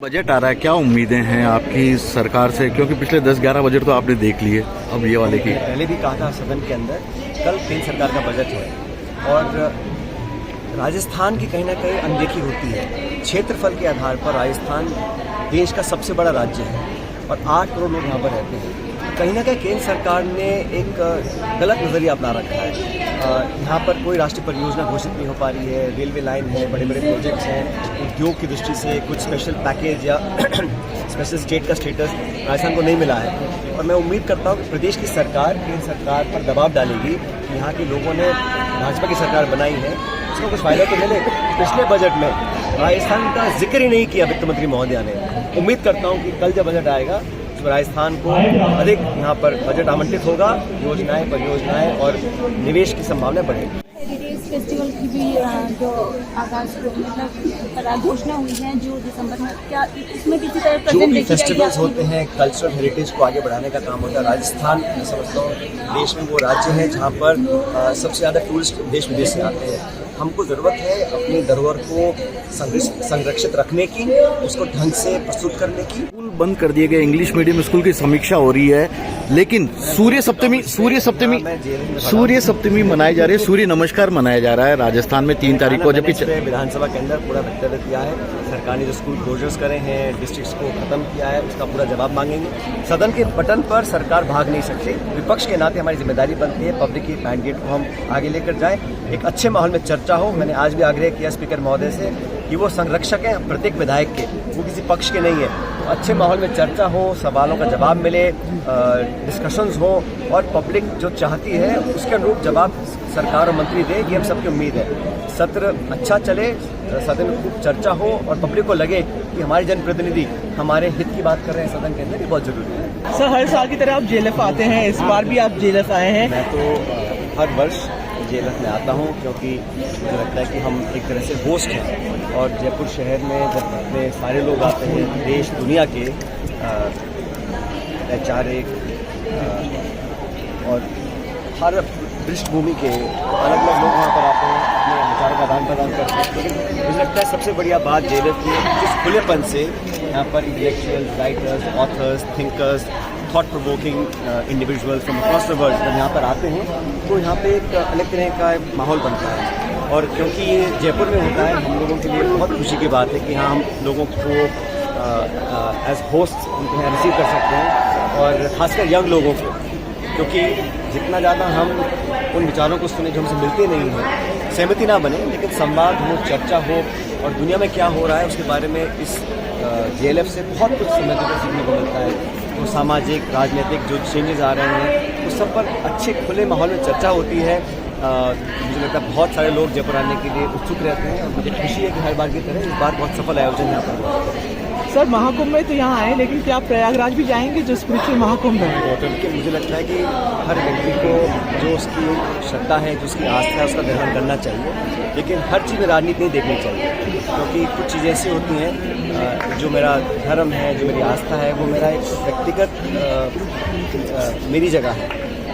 Budget आ रहा है, क्या उम्मीदें हैं आपकी सरकार से? क्योंकि पिछले 10-11 बजट तो आपने देख लिए, अब ये वाले की पहले भी कहा था सदन के अंदर, कल केंद्र सरकार का बजट है और राजस्थान की कहीं ना कहीं अनदेखी होती है। क्षेत्रफल के आधार पर राजस्थान देश का सबसे बड़ा राज्य है और 8 करोड़ लोग यहाँ पर रहते हैं। कहीं ना कहीं केंद्र सरकार ने एक गलत नज़रिया अपना रखा है। यहाँ पर कोई राष्ट्रीय परियोजना घोषित नहीं हो पा रही है, रेलवे लाइन है, बड़े बड़े प्रोजेक्ट्स हैं, उद्योग की दृष्टि से कुछ स्पेशल पैकेज या स्पेशल स्टेट का स्टेटस राजस्थान को नहीं मिला है। और मैं उम्मीद करता हूँ कि प्रदेश की सरकार केंद्र सरकार पर दबाव डालेगी। यहाँ के लोगों ने भाजपा की सरकार बनाई है, उसको कुछ फायदा तो मिले। पिछले बजट में राजस्थान का जिक्र ही नहीं किया वित्त मंत्री महोदया ने। उम्मीद करता हूँ कि कल जब बजट आएगा उसमें राजस्थान को अधिक यहाँ पर बजट आवंटित होगा, योजनाएं परियोजनाएं और निवेश की संभावना बढ़ेगी। हेरिटेज फेस्टिवल की भी जो आगाज मतलब घोषणा हुई है जो दिसंबर में, क्या इसमें किसी तरह जो भी फेस्टिवल्स होते हैं कल्चरल हेरिटेज को आगे बढ़ाने का काम होता है। राजस्थान मैं समझता हूँ देश में वो राज्य है जहाँ पर सबसे ज़्यादा टूरिस्ट देश विदेश से आते हैं। हमको ज़रूरत है अपनी धरोहर को संरक्षित रखने की, उसको ढंग से प्रस्तुत करने की। स्कूल बंद कर दिए गए, इंग्लिश मीडियम स्कूल की समीक्षा हो रही है, लेकिन सूर्य सप्तमी मनाई जा रही है, सूर्य नमस्कार मनाया जा रहा है राजस्थान में 3 तारीख को। जबकि विधानसभा के अंदर पूरा वक्तव्य किया है, सरकार ने जो स्कूल क्लोजर्स करे हैं, डिस्ट्रिक्ट्स को खत्म किया है, उसका पूरा जवाब मांगेंगे। सदन के बटन पर सरकार भाग नहीं सकती। विपक्ष के नाते हमारी जिम्मेदारी बनती है पब्लिक की मैंडेट को हम आगे लेकर जाएं, एक अच्छे माहौल में चर्चा हो। मैंने आज भी आग्रह किया स्पीकर महोदय से कि वो संरक्षक हैं प्रत्येक विधायक के, वो किसी पक्ष के नहीं है। अच्छे माहौल में चर्चा हो, सवालों का जवाब मिले, डिस्कशंस हो और पब्लिक जो चाहती है उसके अनुरूप जवाब सरकार और मंत्री दे, ये हम सबकी उम्मीद है। सत्र अच्छा चले, सदन में खूब चर्चा हो और पब्लिक को लगे कि हमारे जनप्रतिनिधि हमारे हित की बात कर रहे हैं सदन के अंदर, ये बहुत जरूरी है। सर, हर साल की तरह आप जेएलएफ आते हैं, इस बार भी आप जेएलएफ आए हैं? मैं तो हर वर्ष जेएलएफ में आता हूँ क्योंकि मुझे लगता है कि हम एक तरह से होस्ट हैं और जयपुर शहर में जब इतने सारे लोग आते हैं देश दुनिया के वैचारिक और हर पृष्ठभूमि के अलग अलग लोग वहाँ पर आते हैं, अपने विचारों का आदान प्रदान करते हैं। लेकिन मुझे लगता है सबसे बढ़िया बात जेएलएफ की जिस खुलेपन से यहाँ पर intellectual writers, authors, thinkers, thought provoking individual from across the world जब यहाँ पर आते हैं तो यहाँ पे एक अलग तरह का माहौल बनता है। और क्योंकि ये जयपुर में होता है, हम लोगों के लिए बहुत खुशी की बात है कि यहाँ हम लोगों को एज होस्ट उनको यहाँ रिसीव कर सकते हैं और ख़ासकर यंग लोगों को, क्योंकि जितना ज़्यादा हम उन विचारों को सुने जो हमसे मिलते नहीं हैं, सहमति ना बने लेकिन संवाद हो, चर्चा हो और दुनिया में क्या हो रहा है उसके बारे में इस जेएलएफ से बहुत कुछ समझने को सीखने को मिलता है। तो सामाजिक राजनीतिक जो चेंजेस आ रहे हैं उस सब पर अच्छे खुले माहौल में चर्चा होती है। मुझे लगता है बहुत सारे लोग जयपुर आने के लिए उत्सुक रहते हैं और मुझे खुशी है कि हर बार की तरह इस बार बहुत सफल आयोजन यहाँ पर हुआ है। सर, महाकुंभ में तो यहाँ आए, लेकिन क्या आप प्रयागराज भी जाएंगे जो स्पिरिचुअल महाकुंभ है? मुझे लगता है कि हर व्यक्ति को जो उसकी श्रद्धा है, जो उसकी आस्था है, उसका ग्रहण करना चाहिए, लेकिन हर चीज़ में राजनीति नहीं देखनी चाहिए। क्योंकि कुछ चीज़ें ऐसी होती हैं, जो मेरा धर्म है, जो मेरी आस्था है, वो मेरा एक व्यक्तिगत मेरी जगह है,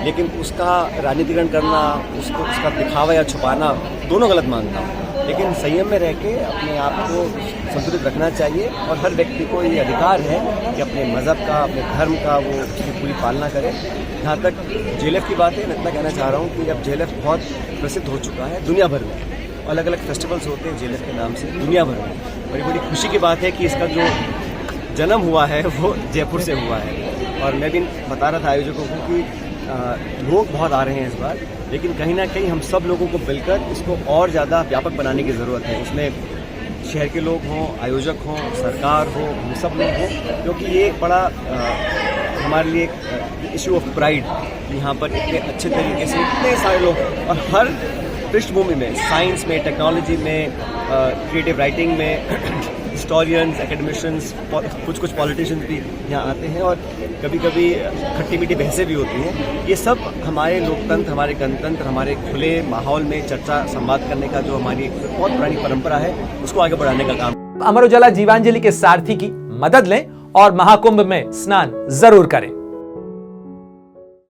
लेकिन उसका राजनीतिकरण करना, उसका दिखावा या छुपाना दोनों गलत मानता हूँ। लेकिन संयम में रह के अपने आप को संतुलित रखना चाहिए और हर व्यक्ति को ये अधिकार है कि अपने मज़हब का, अपने धर्म का वो उसकी पूरी पालना करे। जहाँ तक जेएलएफ की बात है, मैं इतना कहना चाह रहा हूँ कि अब जेएलएफ बहुत प्रसिद्ध हो चुका है दुनिया भर में, अलग अलग फेस्टिवल्स होते हैं जेएलएफ के नाम से दुनिया भर में। बड़ी बड़ी खुशी की बात है कि इसका जो जन्म हुआ है वो जयपुर से हुआ है। और मैं भी बता रहा था आयोजकों को कि लोग बहुत आ रहे हैं इस बार, लेकिन कहीं ना कहीं हम सब लोगों को मिलकर इसको और ज़्यादा व्यापक बनाने की ज़रूरत है। उसमें शहर के लोग हों, आयोजक हों, सरकार हो, हम सब लोग हों, क्योंकि ये एक बड़ा हमारे लिए एक इशू ऑफ प्राइड। यहाँ पर इतने अच्छे तरीके से इतने सारे लोग और हर पृष्ठभूमि में, साइंस में, टेक्नोलॉजी में, क्रिएटिव राइटिंग में, हिस्टोरियंस, एकेडमिशियंस, कुछ पॉलिटिशियंस भी यहाँ आते हैं और कभी कभी खट्टी मीठी बहसें भी होती हैं। ये सब हमारे लोकतंत्र, हमारे गणतंत्र, हमारे खुले माहौल में चर्चा संवाद करने का जो हमारी बहुत पुरानी परंपरा है उसको आगे बढ़ाने का काम। अमर उजाला जीवांजलि के सारथी की मदद लें और महाकुंभ में स्नान जरूर करें।